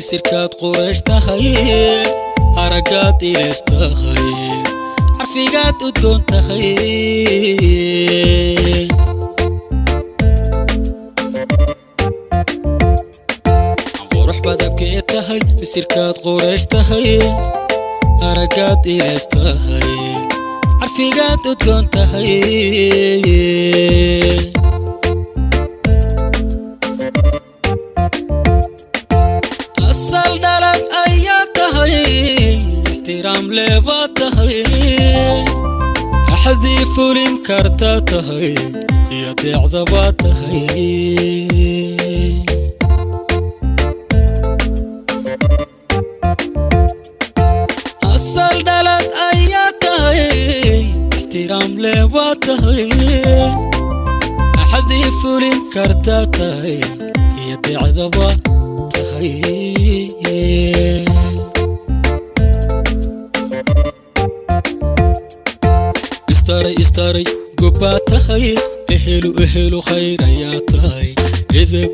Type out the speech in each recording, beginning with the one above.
isirkaad quraysh tahay aragaad ilays tahay carfigaad udgoon tahay qurux badabkee tahay isirkaad quraysh tahay aragaad ilays tahay carfigaad udgoon tahay asal dhalad ayaa tahay ixtiraam leebaa tahay axadii fulin karta tahay iyo deecdabaa tahay asal dhalad ayaa tahay ixtiraam leebaa tahay axadii fulin karta tahay iyo deecdabaa istaray gobbaa tahay ehelu khayr ayaa tahay edeb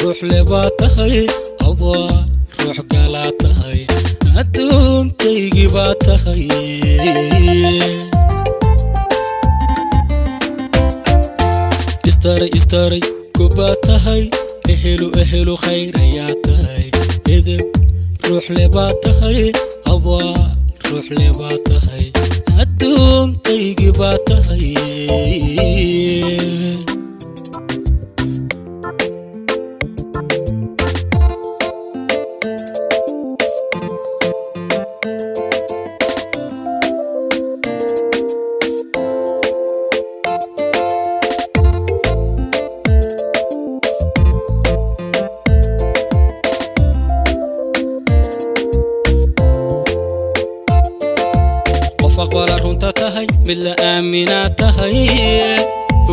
ruux lebaa tahay abaa ruux galaa tahay adduunkaygii baa tahay istaray gobbaa tahay ehelu khayr ayaa tahay edeb ruux lebaa tahay abaa ruux lebaa tahay adduunkaygii baa tahay aqbala runta tahay mid la aaminaa tahay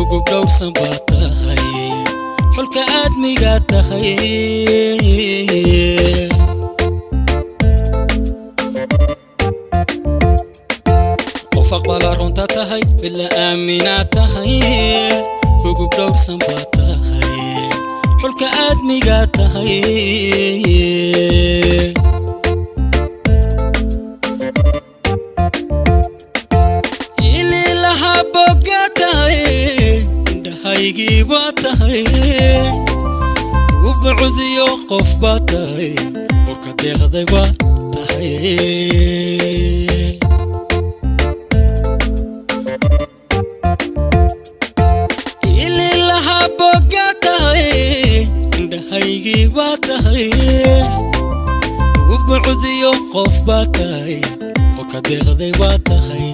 ugu dhowrsan baa tahay xulka aadmigaa tahay qof aqbala runta tahay mid la aaminaa tahay ugu dhowrsan baa tahay xulka aadmigaa tahay baa tahay ubcudyo qof baa tahay urka deeqday baa tahay ililaha boga tahay indhahaygii baa tahay ubcudyo qof baa tahay urka deeqday baa tahay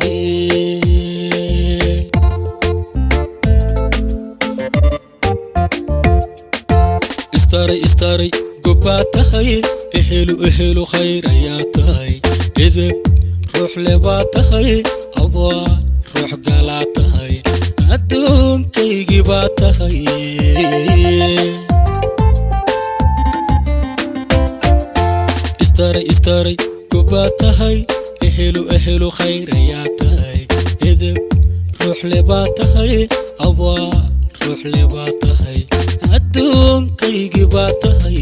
istaray gobbaa tahay ehelu khayr ayaa tahay edeb ruux lebaa tahay abaa ruux galaa tahay adduunkaygii baa tahay istaray gobbaa tahay ehelu khayr ayaa tahay edeb ruux lebaa tahay abaa ruux lebaa tahay adduunkaygii baa tahay